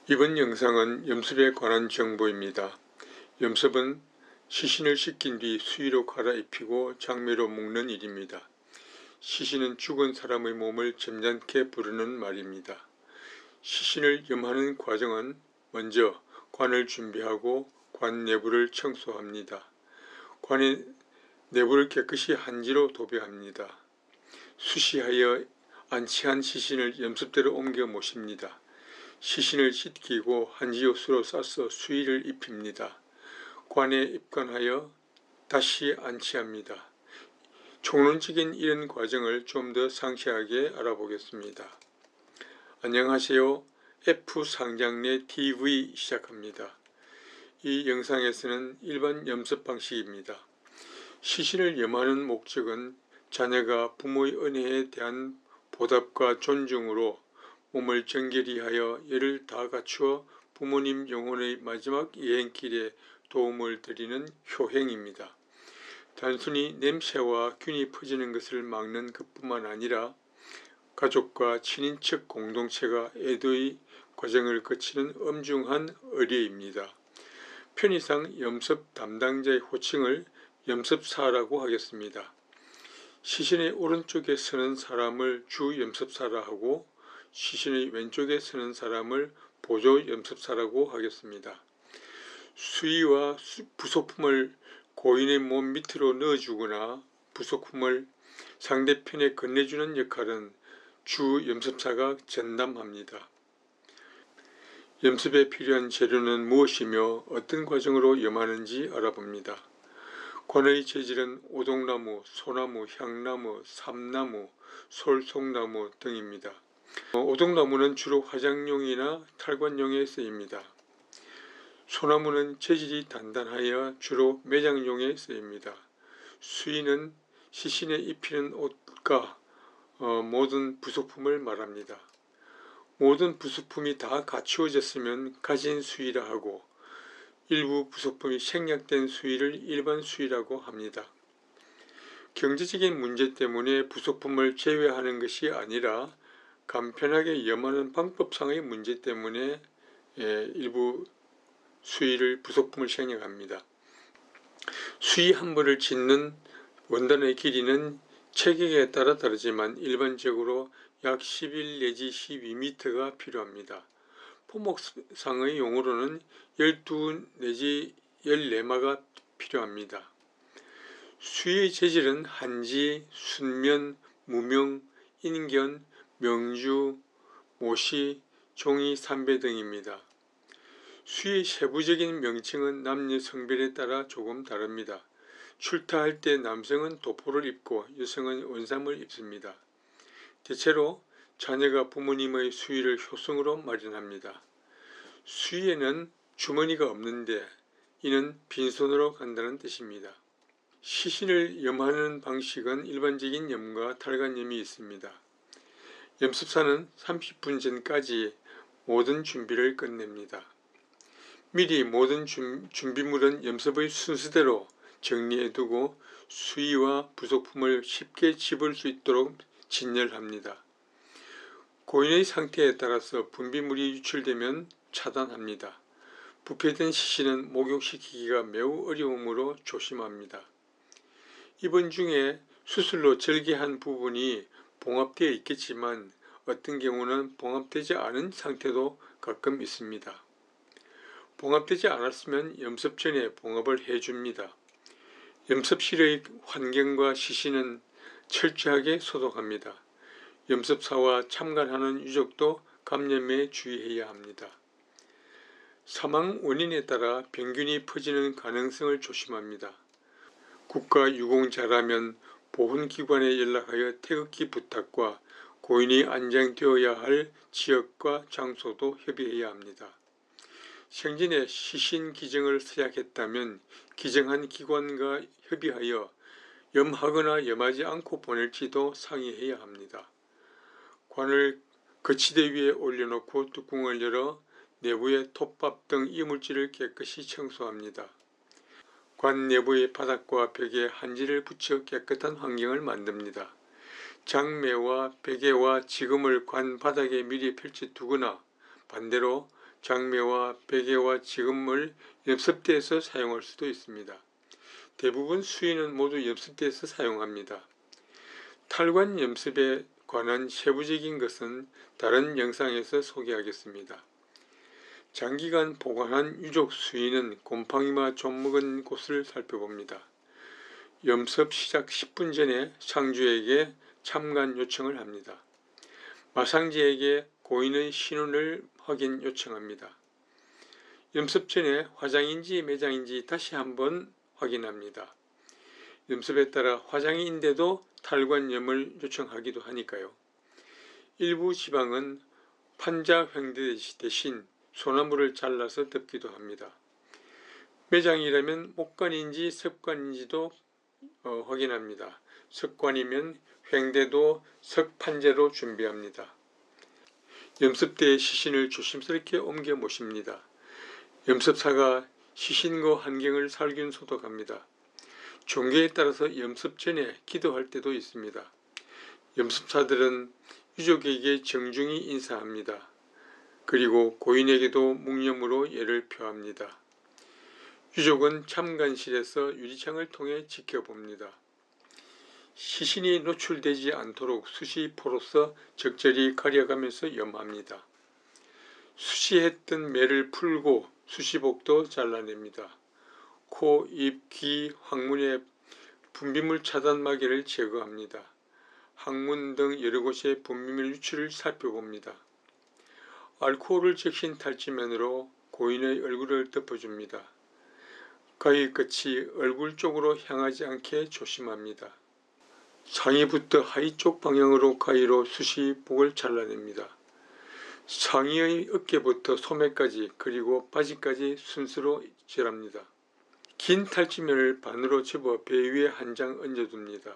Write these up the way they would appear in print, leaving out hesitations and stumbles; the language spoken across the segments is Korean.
이번 영상은 염습에 관한 정보입니다. 염습은 시신을 씻긴 뒤 수의로 갈아입히고 장미로 묶는 일입니다. 시신은 죽은 사람의 몸을 점잖게 부르는 말입니다. 시신을 염하는 과정은 먼저 관을 준비하고 관 내부를 청소합니다. 관의 내부를 깨끗이 한지로 도배합니다. 수시하여 안치한 시신을 염습대로 옮겨 모십니다. 시신을 씻기고 한지옷으로 싸서 수의를 입힙니다. 관에 입관하여 다시 안치합니다. 총론적인 이런 과정을 좀 더 상세하게 알아보겠습니다. 안녕하세요. F상장내 TV 시작합니다. 이 영상에서는 일반 염습 방식입니다. 시신을 염하는 목적은 자녀가 부모의 은혜에 대한 보답과 존중으로 몸을 정결히 하여 열을 다 갖추어 부모님 영혼의 마지막 여행길에 도움을 드리는 효행입니다. 단순히 냄새와 균이 퍼지는 것을 막는 것뿐만 아니라 가족과 친인척 공동체가 애도의 과정을 거치는 엄중한 의례입니다. 편의상 염습 담당자의 호칭을 염습사라고 하겠습니다. 시신의 오른쪽에 서는 사람을 주 염습사라 하고 시신의 왼쪽에 서는 사람을 보조 염습사라고 하겠습니다. 수의와 부속품을 고인의 몸 밑으로 넣어주거나 부속품을 상대편에 건네주는 역할은 주 염습사가 전담합니다. 염습에 필요한 재료는 무엇이며 어떤 과정으로 염하는지 알아봅니다. 관의 재질은 오동나무, 소나무, 향나무, 삼나무, 솔송나무 등입니다. 오동나무는 주로 화장용이나 탈관용에 쓰입니다. 소나무는 재질이 단단하여 주로 매장용에 쓰입니다. 수의는 시신에 입히는 옷과 모든 부속품을 말합니다. 모든 부속품이 다 갖추어졌으면 가진 수의라 하고 일부 부속품이 생략된 수의를 일반 수의라고 합니다. 경제적인 문제 때문에 부속품을 제외하는 것이 아니라 간편하게 염하는 방법상의 문제 때문에 일부 수의를 부속품을 생략합니다. 수의 한 벌을 짓는 원단의 길이는 체격에 따라 다르지만 일반적으로 약 11 내지 12m가 필요합니다. 포목상의 용어로는 12 내지 14마가 필요합니다. 수의의 재질은 한지, 순면, 무명, 인견, 명주, 모시, 종이, 삼배 등입니다. 수의의 세부적인 명칭은 남녀 성별에 따라 조금 다릅니다. 출타할 때 남성은 도포를 입고 여성은 원삼을 입습니다. 대체로 자녀가 부모님의 수의를 효성으로 마련합니다. 수의에는 주머니가 없는데 이는 빈손으로 간다는 뜻입니다. 시신을 염하는 방식은 일반적인 염과 탈관염이 있습니다. 염습사는 30분 전까지 모든 준비를 끝냅니다. 미리 모든 준비물은 염습의 순서대로 정리해두고 수의와 부속품을 쉽게 집을 수 있도록 진열합니다. 고인의 상태에 따라서 분비물이 유출되면 차단합니다. 부패된 시신은 목욕시키기가 매우 어려우므로 조심합니다. 입원 중에 수술로 절개한 부분이 봉합되어 있겠지만 어떤 경우는 봉합되지 않은 상태도 가끔 있습니다. 봉합되지 않았으면 염습 전에 봉합을 해줍니다. 염습실의 환경과 시신은 철저하게 소독합니다. 염습사와 참관하는 유족도 감염에 주의해야 합니다. 사망 원인에 따라 병균이 퍼지는 가능성을 조심합니다. 국가유공자라면 보훈기관에 연락하여 태극기 부탁과 고인이 안장되어야 할 지역과 장소도 협의해야 합니다. 생전에 시신 기증을 서약했다면 기증한 기관과 협의하여 염하거나 염하지 않고 보낼지도 상의해야 합니다. 관을 거치대 위에 올려놓고 뚜껑을 열어 내부에 톱밥 등 이물질을 깨끗이 청소합니다. 관 내부의 바닥과 벽에 한지를 붙여 깨끗한 환경을 만듭니다. 장매와 베개와 지금을 관 바닥에 미리 펼쳐 두거나 반대로 장매와 베개와 지금을 염습대에서 사용할 수도 있습니다. 대부분 수의는 모두 염습대에서 사용합니다. 탈관 염습에 관한 세부적인 것은 다른 영상에서 소개하겠습니다. 장기간 보관한 유족 수의는 곰팡이와 좀먹은 곳을 살펴봅니다. 염습 시작 10분 전에 상주에게 참관 요청을 합니다. 마상지에게 고인의 신원을 확인 요청합니다. 염습 전에 화장인지 매장인지 다시 한번 확인합니다. 염습에 따라 화장인데도 탈관염을 요청하기도 하니까요. 일부 지방은 판자횡대 대신 소나무를 잘라서 덮기도 합니다. 매장이라면 목관인지 석관인지도 확인합니다. 석관이면 횡대도 석판재로 준비합니다. 염습대에 시신을 조심스럽게 옮겨 모십니다. 염습사가 시신과 환경을 살균 소독합니다. 종교에 따라서 염습 전에 기도할 때도 있습니다. 염습사들은 유족에게 정중히 인사합니다. 그리고 고인에게도 묵념으로 예를 표합니다. 유족은 참관실에서 유리창을 통해 지켜봅니다. 시신이 노출되지 않도록 수시포로서 적절히 가려가면서 염합니다. 수시했던 매를 풀고 수시복도 잘라냅니다. 코, 입, 귀, 항문의 분비물 차단 마개를 제거합니다. 항문 등 여러 곳의 분비물 유출을 살펴봅니다. 알코올을 적신 탈지면으로 고인의 얼굴을 덮어줍니다. 가위 끝이 얼굴 쪽으로 향하지 않게 조심합니다. 상의부터 하의 쪽 방향으로 가위로 수시복을 잘라냅니다. 상의의 어깨부터 소매까지 그리고 바지까지 순서로 절합니다. 긴 탈지면을 반으로 접어 배 위에 한 장 얹어둡니다.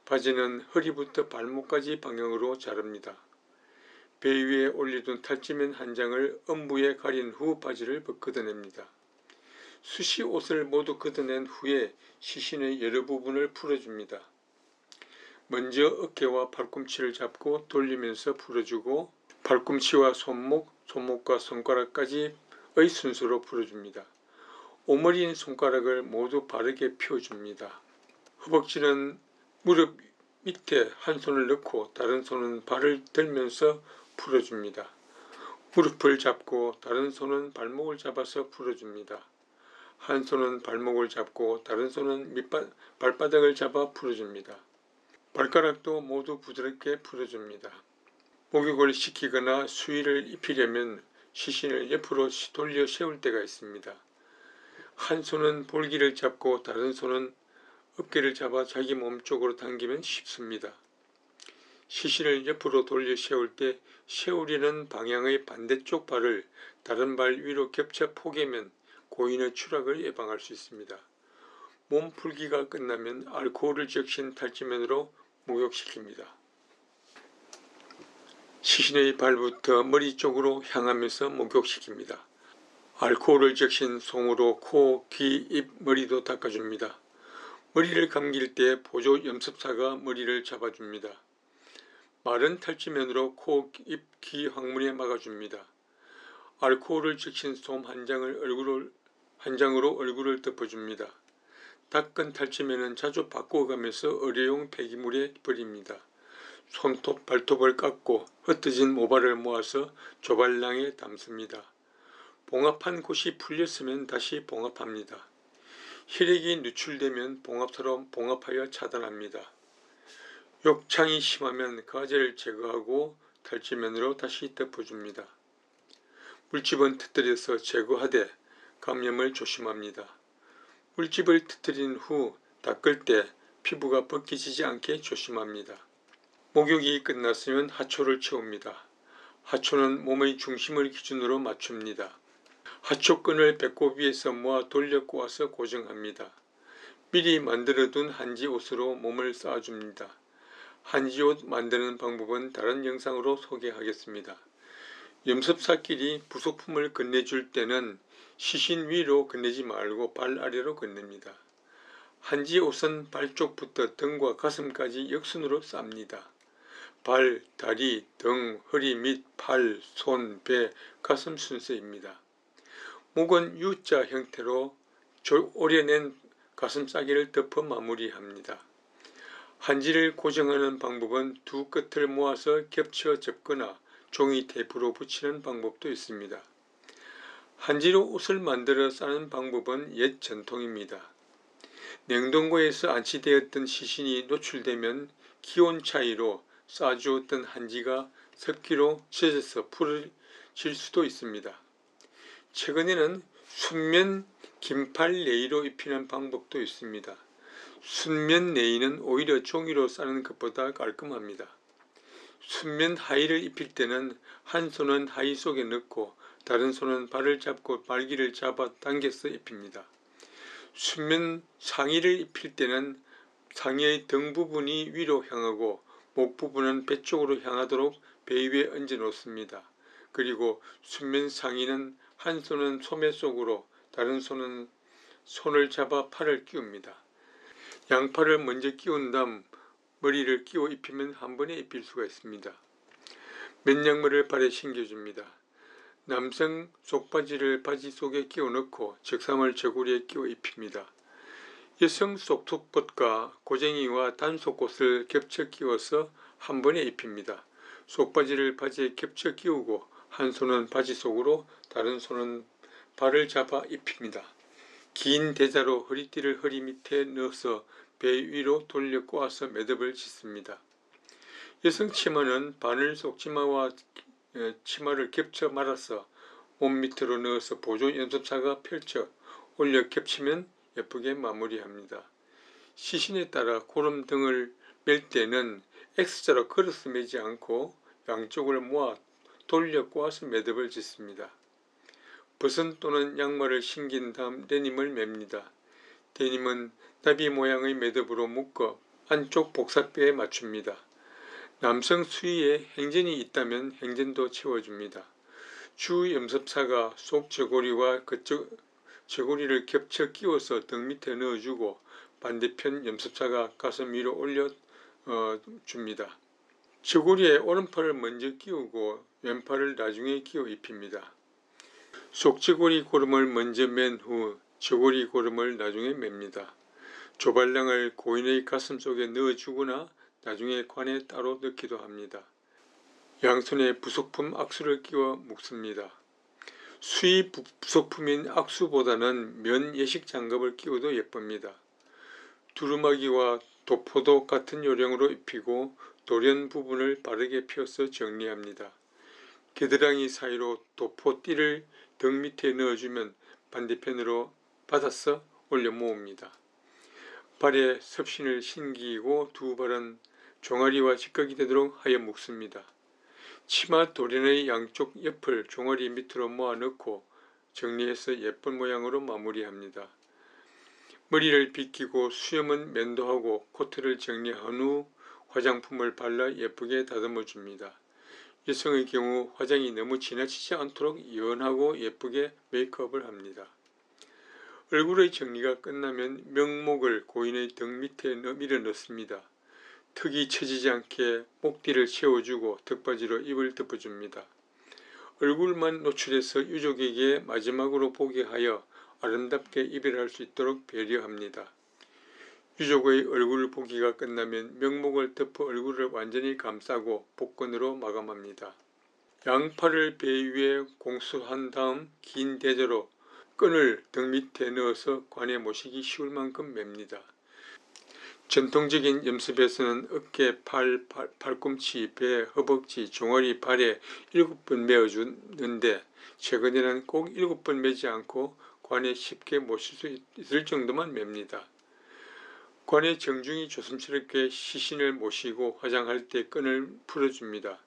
바지는 허리부터 발목까지 방향으로 자릅니다. 배 위에 올려둔 탈지면 한 장을 엄부에 가린 후 바지를 걷어냅니다. 수시 옷을 모두 걷어낸 후에 시신의 여러 부분을 풀어줍니다. 먼저 어깨와 팔꿈치를 잡고 돌리면서 풀어주고 팔꿈치와 손목, 손목과 손가락까지의 순서로 풀어줍니다. 오므린 손가락을 모두 바르게 펴줍니다. 허벅지는 무릎 밑에 한 손을 넣고 다른 손은 발을 들면서 풀어줍니다. 무릎을 잡고 다른 손은 발목을 잡아서 풀어줍니다. 한 손은 발목을 잡고 다른 손은 발바닥을 잡아 풀어줍니다. 발가락도 모두 부드럽게 풀어줍니다. 목욕을 시키거나 수의를 입히려면 시신을 옆으로 돌려 세울 때가 있습니다. 한 손은 볼기를 잡고 다른 손은 어깨를 잡아 자기 몸 쪽으로 당기면 쉽습니다. 시신을 옆으로 돌려 세울 때 세우려는 방향의 반대쪽 발을 다른 발 위로 겹쳐 포개면 고인의 추락을 예방할 수 있습니다. 몸 풀기가 끝나면 알코올을 적신 탈지면으로 목욕시킵니다. 시신의 발부터 머리 쪽으로 향하면서 목욕시킵니다. 알코올을 적신 솜으로 코, 귀, 입, 머리도 닦아줍니다. 머리를 감길 때 보조 염습사가 머리를 잡아줍니다. 마른 탈지면으로 코, 입, 귀, 항문에 막아줍니다. 알코올을 적신 솜 한 장으로 얼굴을 덮어줍니다. 닦은 탈지면은 자주 바꿔가면서 의료용 폐기물에 버립니다. 손톱, 발톱을 깎고 흩어진 모발을 모아서 조발랑에 담습니다. 봉합한 곳이 풀렸으면 다시 봉합합니다. 혈액이 누출되면 봉합사로 봉합하여 차단합니다. 욕창이 심하면 가재를 제거하고 탈지면으로 다시 덮어줍니다. 물집은 터뜨려서 제거하되 감염을 조심합니다. 물집을 터뜨린 후 닦을 때 피부가 벗겨지지 않게 조심합니다. 목욕이 끝났으면 하초를 채웁니다. 하초는 몸의 중심을 기준으로 맞춥니다. 하초끈을 배꼽 위에서 모아 돌려 꼬아서 고정합니다. 미리 만들어둔 한지옷으로 몸을 쌓아줍니다. 한지옷 만드는 방법은 다른 영상으로 소개하겠습니다. 염습사끼리 부속품을 건네줄 때는 시신 위로 건네지 말고 발 아래로 건넵니다. 한지옷은 발 쪽부터 등과 가슴까지 역순으로 쌉니다. 발, 다리, 등, 허리 및 팔, 손, 배, 가슴 순서입니다. 목은 U자 형태로 오려낸 가슴싸개를 덮어 마무리합니다. 한지를 고정하는 방법은 두 끝을 모아서 겹쳐 접거나 종이 테이프로 붙이는 방법도 있습니다. 한지로 옷을 만들어 싸는 방법은 옛 전통입니다. 냉동고에서 안치되었던 시신이 노출되면 기온 차이로 싸주었던 한지가 습기로 젖어서 풀어질 수도 있습니다. 최근에는 순면 긴팔 네이로 입히는 방법도 있습니다. 순면 네이는 오히려 종이로 싸는 것보다 깔끔합니다. 순면 하의를 입힐 때는 한 손은 하의 속에 넣고 다른 손은 발을 잡고 말기를 잡아 당겨서 입힙니다. 순면 상의를 입힐 때는 상의의 등 부분이 위로 향하고 목 부분은 배 쪽으로 향하도록 배 위에 얹어 놓습니다. 그리고 순면 상의는 한 손은 소매 속으로 다른 손은 손을 잡아 팔을 끼웁니다. 양팔을 먼저 끼운 다음 머리를 끼워 입히면 한 번에 입힐 수가 있습니다. 맨양머리를 발에 신겨줍니다. 남성 속바지를 바지 속에 끼워 넣고 적삼을 저고리에 끼워 입힙니다. 여성 속옷과 고쟁이와 단속옷을 겹쳐 끼워서 한 번에 입힙니다. 속바지를 바지에 겹쳐 끼우고 한 손은 바지 속으로 다른 손은 발을 잡아 입힙니다. 긴 대자로 허리띠를 허리 밑에 넣어서 배 위로 돌려 꼬아서 매듭을 짓습니다. 여성 치마는 바늘 속치마와 치마를 겹쳐 말아서 몸 밑으로 넣어서 보조 연습사가 펼쳐 올려 겹치면 예쁘게 마무리합니다. 시신에 따라 고름 등을 멜 때는 X자로 걸어서 매지 않고 양쪽을 모아 돌려 꼬아서 매듭을 짓습니다. 버선 또는 양말을 신긴 다음 데님을 맵니다. 데님은 나비 모양의 매듭으로 묶어 안쪽 복사뼈에 맞춥니다. 남성 수위에 행전이 있다면 행전도 채워줍니다. 주 염습사가 속 저고리와 그쪽 저고리를 겹쳐 끼워서 등 밑에 넣어주고 반대편 염습사가 가슴 위로 올려 줍니다. 저고리에 오른팔을 먼저 끼우고 왼팔을 나중에 끼워 입힙니다. 속저고리 고름을 먼저 맨 후 저고리 고름을 나중에 맵니다. 조발랑을 고인의 가슴 속에 넣어주거나 나중에 관에 따로 넣기도 합니다. 양손에 부속품 악수를 끼워 묶습니다. 수의 부속품인 악수보다는 면 예식 장갑을 끼워도 예쁩니다. 두루마기와 도포도 같은 요령으로 입히고 돌연 부분을 바르게 펴서 정리합니다. 겨드랑이 사이로 도포띠를 등 밑에 넣어주면 반대편으로 받아서 올려 모읍니다. 발에 섭신을 신기고 두 발은 종아리와 직각이 되도록 하여 묶습니다. 치마 도련의 양쪽 옆을 종아리 밑으로 모아 넣고 정리해서 예쁜 모양으로 마무리합니다. 머리를 빗기고 수염은 면도하고 코트를 정리한 후 화장품을 발라 예쁘게 다듬어 줍니다. 여성의 경우 화장이 너무 지나치지 않도록 연하고 예쁘게 메이크업을 합니다. 얼굴의 정리가 끝나면 명목을 고인의 등 밑에 밀어 넣습니다. 턱이 처지지 않게 목뒤를 채워주고 턱받이로 입을 덮어줍니다. 얼굴만 노출해서 유족에게 마지막으로 보게 하여 아름답게 이별할 수 있도록 배려합니다. 유족의 얼굴 보기가 끝나면 명목을 덮어 얼굴을 완전히 감싸고 복근으로 마감합니다. 양팔을 배 위에 공수한 다음 긴 대저로 끈을 등 밑에 넣어서 관에 모시기 쉬울 만큼 맵니다. 전통적인 염습에서는 어깨, 팔꿈치, 배, 허벅지, 종아리, 발에 7번 메어주는데 최근에는 꼭 7번 매지 않고 관에 쉽게 모실 수 있을 정도만 맵니다. 관의 정중히 조심스럽게 시신을 모시고 화장할 때 끈을 풀어줍니다.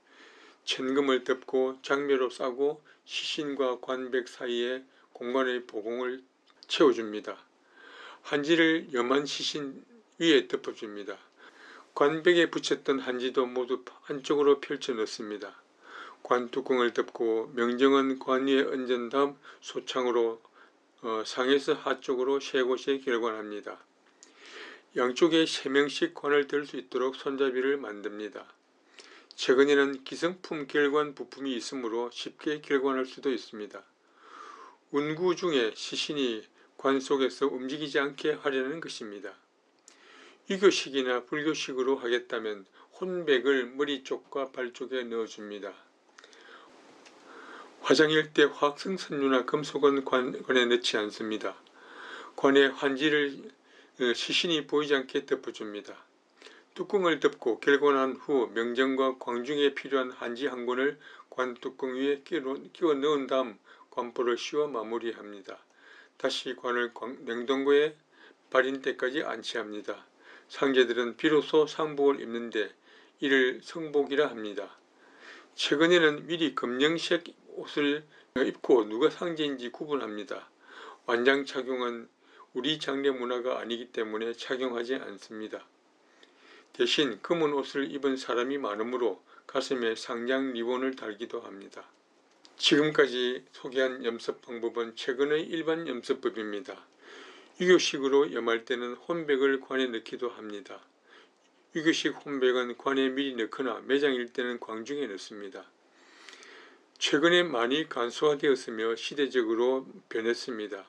천금을 덮고 장묘로 싸고 시신과 관백 사이에 공간의 보공을 채워줍니다. 한지를 염한 시신 위에 덮어줍니다. 관백에 붙였던 한지도 모두 한쪽으로 펼쳐 넣습니다. 관 뚜껑을 덮고 명정은 관 위에 얹은 다음 소창으로 상에서 하쪽으로 3곳에 결관합니다. 양쪽에 3명씩 관을 들 수 있도록 손잡이를 만듭니다. 최근에는 기성품 결관 부품이 있으므로 쉽게 결관할 수도 있습니다. 운구 중에 시신이 관 속에서 움직이지 않게 하려는 것입니다. 유교식이나 불교식으로 하겠다면 혼백을 머리 쪽과 발 쪽에 넣어줍니다. 화장일 때 화학성 선유나 금속은 관에 넣지 않습니다. 관의 환지를 시신이 보이지 않게 덮어줍니다. 뚜껑을 덮고 결관한 후 명정과 광중에 필요한 한지 한 권을 관 뚜껑 위에 끼워 넣은 다음 관포를 씌워 마무리합니다. 다시 관을 냉동고에 발인 때까지 안치합니다. 상제들은 비로소 상복을 입는데 이를 성복이라 합니다. 최근에는 미리 검정색 옷을 입고 누가 상제인지 구분합니다. 완장 착용은 우리 장례 문화가 아니기 때문에 착용하지 않습니다. 대신 검은 옷을 입은 사람이 많으므로 가슴에 상장 리본을 달기도 합니다. 지금까지 소개한 염습 방법은 최근의 일반 염습법입니다. 유교식으로 염할 때는 혼백을 관에 넣기도 합니다. 유교식 혼백은 관에 미리 넣거나 매장일 때는 광중에 넣습니다. 최근에 많이 간소화되었으며 시대적으로 변했습니다.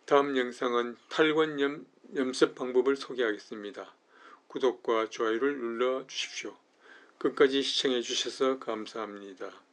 다음 영상은 탈관 염습 방법을 소개하겠습니다. 구독과 좋아요를 눌러 주십시오. 끝까지 시청해 주셔서 감사합니다.